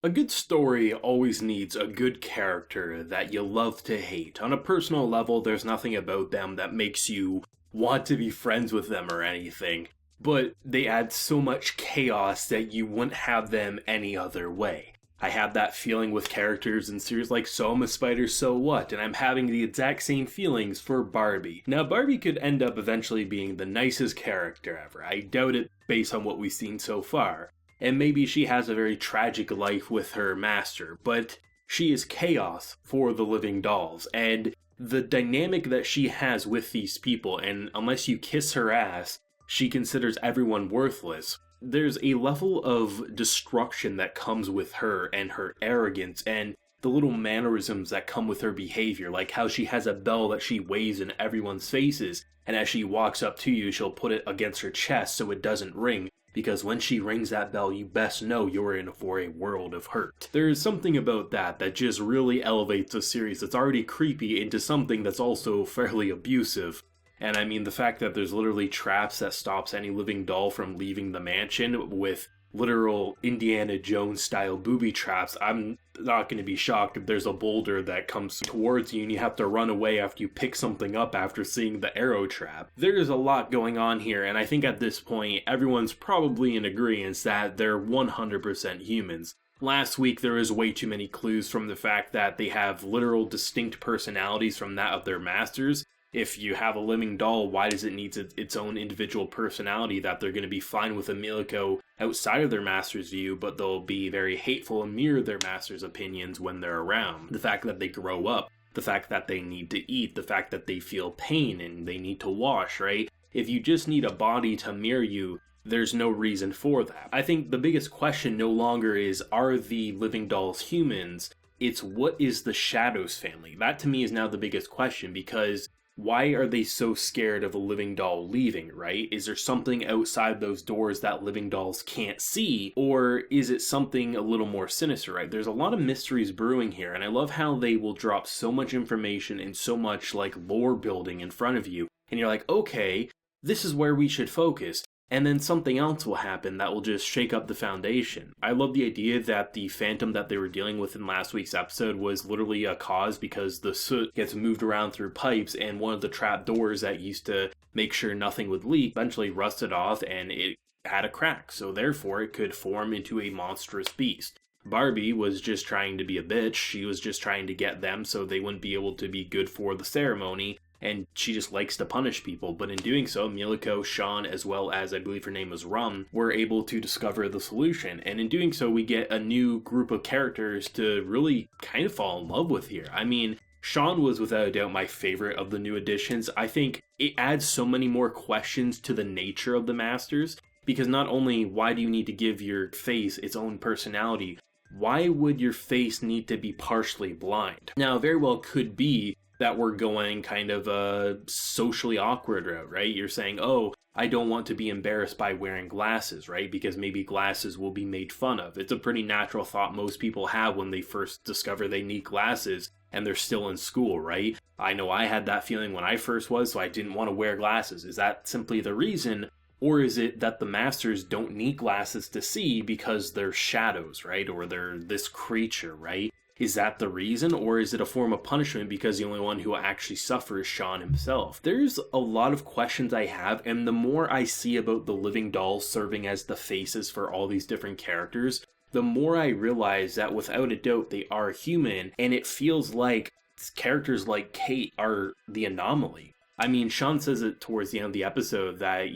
A good story always needs a good character that you love to hate. On a personal level, there's nothing about them that makes you want to be friends with them or anything, but they add so much chaos that you wouldn't have them any other way. I have that feeling with characters in series like So I'm a Spider, So What, and I'm having the exact same feelings for Barbie. Now, Barbie could end up eventually being the nicest character ever. I doubt it based on what we've seen so far. And maybe she has a very tragic life with her master, but she is chaos for the living dolls, and the dynamic that she has with these people, and unless you kiss her ass, she considers everyone worthless. There's a level of destruction that comes with her and her arrogance and the little mannerisms that come with her behavior, like how she has a bell that she waves in everyone's faces, and as she walks up to you, she'll put it against her chest so it doesn't ring. Because when she rings that bell, you best know you're in for a world of hurt. There's something about that just really elevates a series that's already creepy into something that's also fairly abusive. And I mean, the fact that there's literally traps that stops any living doll from leaving the mansion with literal Indiana Jones style booby traps, I'm not going to be shocked if there's a boulder that comes towards you and you have to run away after you pick something up after seeing the arrow trap. There's a lot going on here, and I think at this point everyone's probably in agreement that they're 100% humans. Last week there was way too many clues from the fact that they have literal distinct personalities from that of their masters. If you have a living doll, why does it need its own individual personality that they're going to be fine with Emilico outside of their master's view, but they'll be very hateful and mirror their master's opinions when they're around? The fact that they grow up, the fact that they need to eat, the fact that they feel pain and they need to wash, right? If you just need a body to mirror you, there's no reason for that. I think the biggest question no longer is, are the living dolls humans? It's, what is the Shadows family? That to me is now the biggest question, because why are they so scared of a living doll leaving, right? Is there something outside those doors that living dolls can't see? Or is it something a little more sinister, right? There's a lot of mysteries brewing here, and I love how they will drop so much information and so much like lore building in front of you. And you're like, okay, this is where we should focus. And then something else will happen that will just shake up the foundation. I love the idea that the phantom that they were dealing with in last week's episode was literally a cause because the soot gets moved around through pipes, and one of the trap doors that used to make sure nothing would leak eventually rusted off and it had a crack, so therefore it could form into a monstrous beast. Barbie was just trying to be a bitch. She was just trying to get them so they wouldn't be able to be good for the ceremony, and she just likes to punish people. But in doing so, Milico, Sean, as well as I believe her name was Rum, were able to discover the solution. And in doing so, we get a new group of characters to really kind of fall in love with here. I mean, Sean was without a doubt my favorite of the new additions. I think it adds so many more questions to the nature of the Masters, because not only why do you need to give your face its own personality, why would your face need to be partially blind? Now, very well could be that we're going kind of a socially awkward route, right? You're saying, oh, I don't want to be embarrassed by wearing glasses, right? Because maybe glasses will be made fun of. It's a pretty natural thought most people have when they first discover they need glasses and they're still in school, right? I know I had that feeling when I first was, so I didn't want to wear glasses. Is that simply the reason? Or is it that the Masters don't need glasses to see because they're shadows, right? Or they're this creature, right? Is that the reason, or is it a form of punishment because the only one who actually suffers is Sean himself? There's a lot of questions I have, and the more I see about the living dolls serving as the faces for all these different characters, the more I realize that without a doubt they are human, and it feels like characters like Kate are the anomaly. I mean, Sean says it towards the end of the episode that,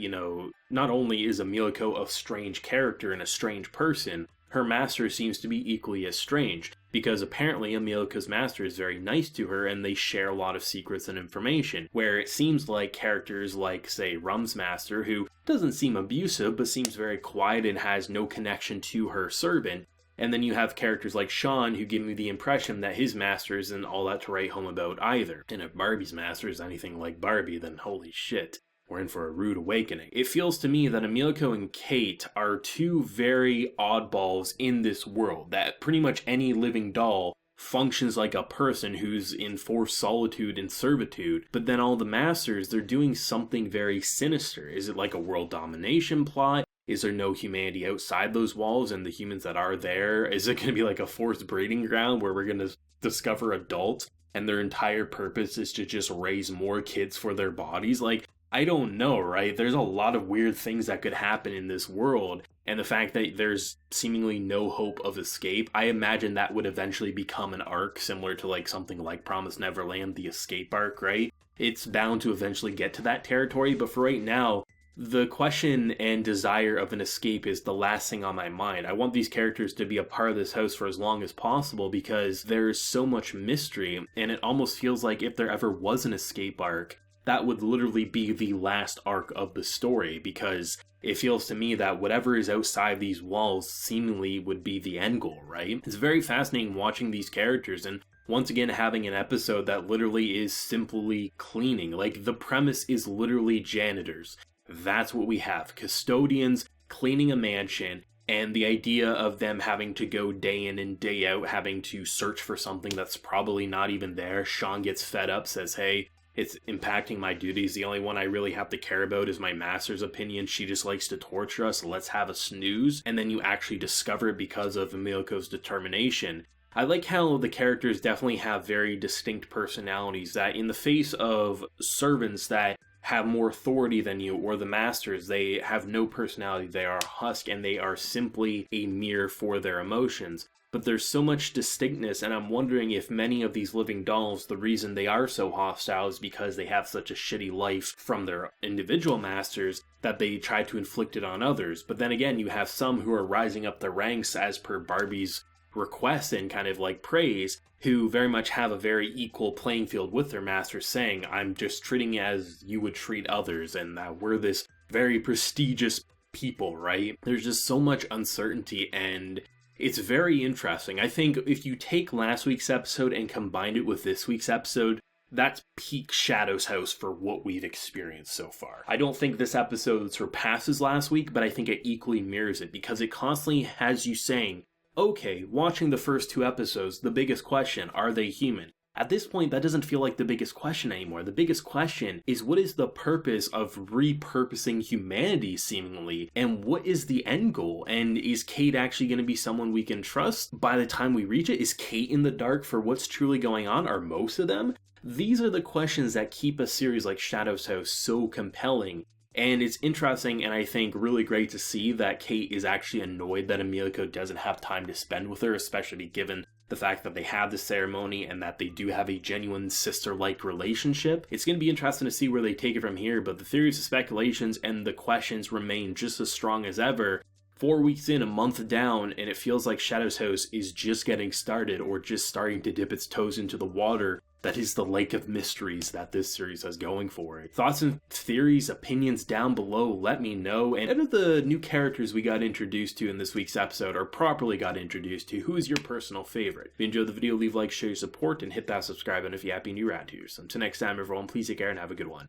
not only is Emilico a strange character and a strange person, her master seems to be equally as strange, because apparently Emilico's master is very nice to her and they share a lot of secrets and information, where it seems like characters like, say, Rum's master, who doesn't seem abusive but seems very quiet and has no connection to her servant, and then you have characters like Sean who give me the impression that his master isn't all that to write home about either. And if Barbie's master is anything like Barbie, then holy shit, we're in for a rude awakening. It feels to me that Emilico and Kate are two very oddballs in this world, that pretty much any living doll functions like a person who's in forced solitude and servitude, but then all the Masters, they're doing something very sinister. Is it like a world domination plot? is there no humanity outside those walls? And the humans that are there, is it going to be like a forced breeding ground where we're going to discover adults and their entire purpose is to just raise more kids for their bodies? Like, I don't know, right? There's a lot of weird things that could happen in this world, and the fact that there's seemingly no hope of escape, I imagine that would eventually become an arc similar to like something like Promised Neverland, the escape arc, right? It's bound to eventually get to that territory, but for right now, the question and desire of an escape is the last thing on my mind. I want these characters to be a part of this house for as long as possible because there's so much mystery, and it almost feels like if there ever was an escape arc, that would literally be the last arc of the story, because it feels to me that whatever is outside these walls seemingly would be the end goal, right? It's very fascinating watching these characters, and once again having an episode that literally is simply cleaning. Like, the premise is literally janitors. That's what we have. Custodians cleaning a mansion, and the idea of them having to go day in and day out, having to search for something that's probably not even there. Sean gets fed up, says, hey, it's impacting my duties. The only one I really have to care about is my master's opinion. She just likes to torture us. Let's have a snooze. And then you actually discover it because of Emileko's determination. I like how the characters definitely have very distinct personalities, that in the face of servants that have more authority than you, or the masters, they have no personality. They are a husk, and they are simply a mirror for their emotions. But there's so much distinctness, and I'm wondering if many of these living dolls, the reason they are so hostile is because they have such a shitty life from their individual masters that they try to inflict it on others. But then again, you have some who are rising up the ranks as per Barbie's request and kind of like praise, who very much have a very equal playing field with their masters, saying, I'm just treating you as you would treat others, and that we're this very prestigious people, right? There's just so much uncertainty, and it's very interesting. I think if you take last week's episode and combine it with this week's episode, that's peak Shadow's House for what we've experienced so far. I don't think this episode surpasses last week, but I think it equally mirrors it, because it constantly has you saying, okay, watching the first two episodes, the biggest question, are they human? At this point, that doesn't feel like the biggest question anymore. The biggest question is, what is the purpose of repurposing humanity, seemingly? And what is the end goal? And is Kate actually going to be someone we can trust by the time we reach it? Is Kate in the dark for what's truly going on? Are most of them? These are the questions that keep a series like Shadow's House so compelling. And it's interesting, and I think really great to see that Kate is actually annoyed that Emiliko doesn't have time to spend with her, especially given the fact that they have the ceremony and that they do have a genuine sister-like relationship. It's going to be interesting to see where they take it from here, but the theories, the speculations, and the questions remain just as strong as ever. 4 weeks in, a month down, and it feels like Shadow's House is just getting started, or just starting to dip its toes into the water that is the lake of mysteries that this series has going for it. Thoughts and theories, opinions down below, let me know. And out of the new characters we got introduced to in this week's episode, or properly got introduced to, who is your personal favorite? If you enjoyed the video, leave a like, show your support, and hit that subscribe button if you're happy and new around here. So until next time, everyone, please take care and have a good one.